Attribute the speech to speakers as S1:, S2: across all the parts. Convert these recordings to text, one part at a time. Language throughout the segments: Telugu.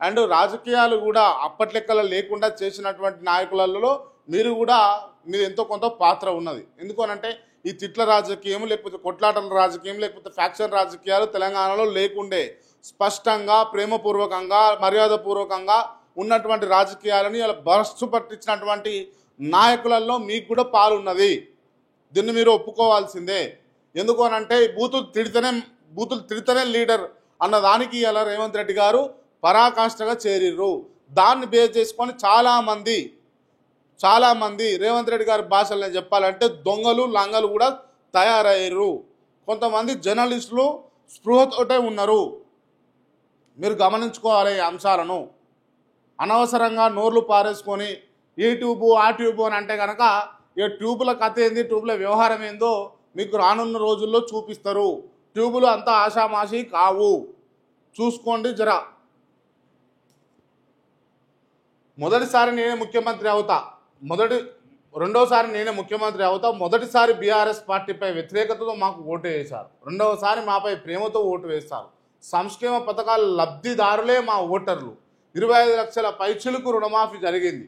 S1: అండ్ రాజకీయాలు కూడా అప్పట్లెక్కల లేకుండా చేసినటువంటి నాయకులలో మీరు కూడా మీరు ఎంతో కొంత పాత్ర ఉన్నది. ఎందుకనంటే ఈ తిట్ల రాజకీయం లేకపోతే కొట్లాటల రాజకీయం లేకపోతే ఫ్యాక్షన్ రాజకీయాలు తెలంగాణలో లేకుండే స్పష్టంగా ప్రేమపూర్వకంగా మర్యాదపూర్వకంగా ఉన్నటువంటి రాజకీయాలని ఇలా బరస్సు పట్టించినటువంటి నాయకులలో మీకు కూడా పాలున్నది. దీన్ని మీరు ఒప్పుకోవాల్సిందే. ఎందుకు అనంటే బూతులు తిడితేనే లీడర్ అన్నదానికి ఇలా రేవంత్ రెడ్డి గారు పరాకాష్ఠగా చేరిర్రు. దాన్ని బేస్ చేసుకొని చాలామంది రేవంత్ రెడ్డి గారి భాషలో చెప్పాలంటే దొంగలు లంగలు కూడా తయారయ్యారు. కొంతమంది జర్నలిస్టులు స్పృహతోటే ఉన్నారు. మీరు గమనించుకోవాలి ఈ అంశాలను. అనవసరంగా నోర్లు పారేసుకొని ఈ ట్యూబు ఆ ట్యూబు అని అంటే కనుక ఈ ట్యూబుల కథ ఏంది, ట్యూబుల వ్యవహారం ఏందో మీకు రానున్న రోజుల్లో చూపిస్తారు. ట్యూబులు అంతా ఆషామాషి కావు, చూసుకోండి జరా. మొదటిసారి నేనే ముఖ్యమంత్రి అవుతా, రెండోసారి నేనే ముఖ్యమంత్రి అవుతా. మొదటిసారి బీఆర్ఎస్ పార్టీపై వ్యతిరేకతతో మాకు ఓటు వేశారు, రెండవసారి మాపై ప్రేమతో ఓటు వేస్తారు. సంక్షేమ పథకాల లబ్ధిదారులే మా ఓటర్లు. 25 లక్షల పైచిలకు రుణమాఫీ జరిగింది.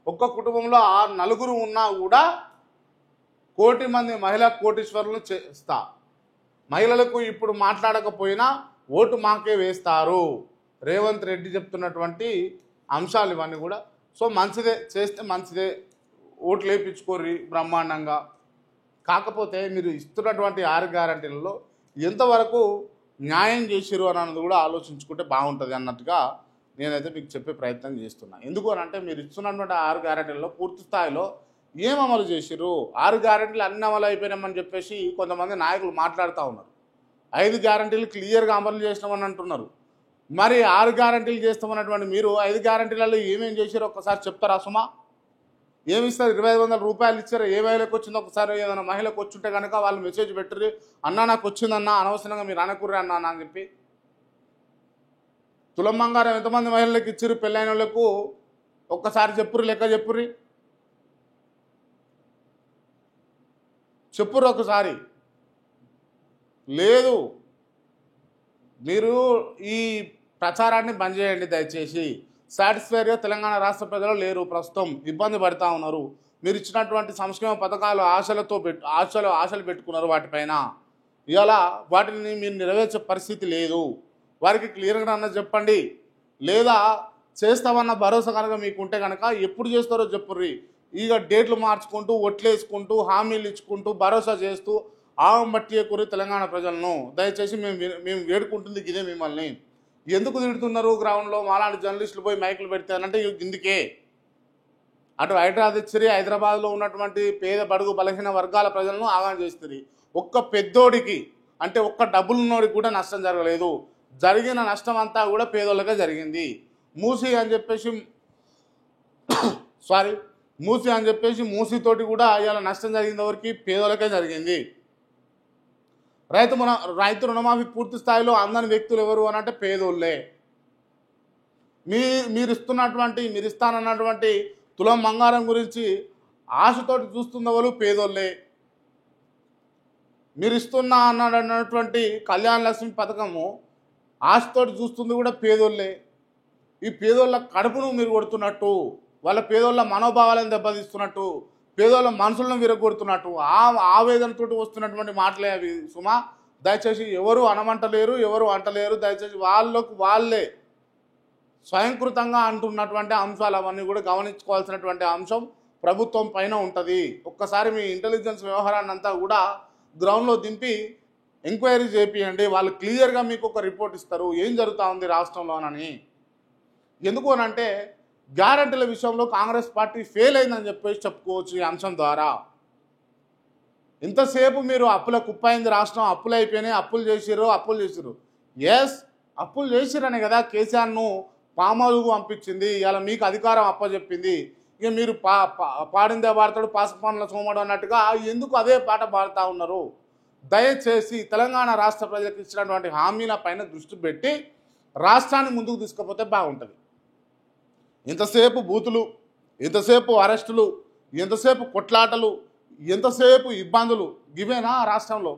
S1: ఒక్క కుటుంబంలో 4 ఉన్నా కూడా 1 కోటి మంది మహిళా కోటీశ్వరులను చేస్తా. మహిళలకు ఇప్పుడు మాట్లాడకపోయినా ఓటు మాకే వేస్తారు. రేవంత్ రెడ్డి చెప్తున్నటువంటి అంశాలు ఇవన్నీ కూడా. సో మంచిదే, చేస్తే మంచిదే, ఓట్లు వేయించుకోర్రి బ్రహ్మాండంగా. కాకపోతే మీరు ఇస్తున్నటువంటి 6 గ్యారంటీలలో ఎంతవరకు న్యాయం చేసిరు అన్నది కూడా ఆలోచించుకుంటే బాగుంటుంది అన్నట్టుగా నేనైతే మీకు చెప్పే ప్రయత్నం చేస్తున్నా. ఎందుకు అని అంటే మీరు ఇస్తున్నటువంటి 6 గ్యారంటీలలో పూర్తి స్థాయిలో ఏం అమలు చేసిరు? 6 గ్యారంటీలు అన్ని అమలు అయిపోయినామని చెప్పేసి కొంతమంది నాయకులు మాట్లాడుతూ ఉన్నారు. 5 గ్యారంటీలు క్లియర్గా అమలు చేసినామని అంటున్నారు. మరి 6 గ్యారంటీలు చేస్తామన్నటువంటి మీరు 5 గ్యారంటీలలో ఏమేమి చేశారో ఒక్కసారి చెప్తారా సుమా? ఏమి ఇస్తారు? 2500 రూపాయలు ఇచ్చారు. ఏ మహిళకు వచ్చిందో ఒకసారి ఏదైనా మహిళకు వచ్చుంటే కనుక వాళ్ళు మెసేజ్ పెట్టరు, అన్నా నాకు వచ్చిందన్నా, అనవసరంగా మీరు అనకుర్రి అన్నా అని చెప్పి. తులం బంగారం ఎంతమంది మహిళలకు ఇచ్చారు? పెళ్ళైన వాళ్ళకు ఒక్కసారి చెప్పుర్రి, లెక్క చెప్పుర్రి, ఒకసారి. లేదు, మీరు ఈ ప్రచారాన్ని బంద్ చేయండి దయచేసి. సాటిస్ఫైడ్గా తెలంగాణ రాష్ట్ర ప్రజలు లేరు, ప్రస్తుతం ఇబ్బంది పడుతూ ఉన్నారు. మీరు ఇచ్చినటువంటి సంక్షేమ పథకాలు ఆశలు పెట్టుకున్నారు వాటిపైన. ఇలా వాటిని మీరు నెరవేర్చే పరిస్థితి లేదు. వారికి క్లియర్గా అన్నది చెప్పండి. లేదా చేస్తామన్న భరోసా కనుక మీకు ఉంటే కనుక ఎప్పుడు చేస్తారో చెప్పుర్రి. ఇక డేట్లు మార్చుకుంటూ ఒట్లేసుకుంటూ హామీలు ఇచ్చుకుంటూ భరోసా చేస్తూ బట్టి ఎక్కువ తెలంగాణ ప్రజలను దయచేసి మేము వేడుకుంటుంది ఇదే. మిమ్మల్ని ఎందుకు తిడుతున్నారు గ్రౌండ్లో? మాలాంటి జర్నలిస్టులు పోయి మైకులు పెడతానంటే ఇందుకే. అటు హైదరాబాద్లో ఉన్నటువంటి పేద బడుగు బలహీన వర్గాల ప్రజలను ఆగాం చేస్తుంది. ఒక్క పెద్దోడికి అంటే ఒక్క డబ్బులున్నోడికి కూడా నష్టం జరగలేదు. జరిగిన నష్టం అంతా కూడా పేదోళ్ళకే జరిగింది. మూసి అని చెప్పేసి మూసితోటి కూడా ఇలా నష్టం జరిగిన వరకు పేదోళ్ళకే జరిగింది. రైతు రుణమాఫీ పూర్తి స్థాయిలో అందని వ్యక్తులు ఎవరు అని అంటే పేదోళ్ళే. మీరు ఇస్తానన్నటువంటి తులం బంగారం గురించి ఆశతోటి చూస్తున్న వాళ్ళు పేదోళ్ళే. మీరు ఇస్తున్నా అన్నటువంటి కళ్యాణ లక్ష్మి పథకము ఆశతోటి చూస్తుంది కూడా పేదోళ్ళే. ఈ పేదోళ్ళ కడుపును మీరు కొడుతున్నట్టు, వాళ్ళ పేదోళ్ళ మనోభావాలను దెబ్బతీస్తున్నట్టు, పేదోళ్ళ మనసులను విరగొడుతున్నట్టు ఆవేదనతో వస్తున్నటువంటి మాటలే అవి సుమా. దయచేసి ఎవరు అనమంటలేరు, ఎవరు అంటలేరు. దయచేసి వాళ్ళే స్వయంకృతంగా అంటున్నటువంటి అంశాలు అవన్నీ కూడా గమనించుకోవాల్సినటువంటి అంశం ప్రభుత్వం పైన ఉంటుంది. ఒక్కసారి మీ ఇంటెలిజెన్స్ వ్యవహారాన్ని అంతా కూడా గ్రౌండ్లో దింపి ఎంక్వైరీ చేపియండి. వాళ్ళు క్లియర్గా మీకు ఒక రిపోర్ట్ ఇస్తారు ఏం జరుగుతూ ఉంది రాష్ట్రంలోనని. ఎందుకు అనంటే గ్యారంటీల విషయంలో కాంగ్రెస్ పార్టీ ఫెయిల్ అయిందని చెప్పేసి చెప్పుకోవచ్చు ఈ అంశం ద్వారా. ఇంతసేపు మీరు అప్పుల కుప్పైంది రాష్ట్రం, అప్పులు అయిపోయినాయి, అప్పులు చేసిరు. ఎస్, అప్పులు చేసిరనే కదా కేసీఆర్ను పామౌలుకు పంపించింది. ఇలా మీకు అధికారం అప్పచెప్పింది. ఇక మీరు పాడిందే పాడతాడు పాసపనుల సోమడు అన్నట్టుగా ఎందుకు అదే పాట పాడుతూ ఉన్నారు? దయచేసి తెలంగాణ రాష్ట్ర ప్రజలకు ఇచ్చినటువంటి హామీల పైన దృష్టి పెట్టి రాష్ట్రాన్ని ముందుకు తీసుకుపోతే బాగుంటుంది. ఎంతసేపు బూతులు, ఎంతసేపు అరెస్టులు, ఎంతసేపు కొట్లాటలు, ఎంతసేపు ఇబ్బందులు, ఇవేనా రాష్ట్రంలో?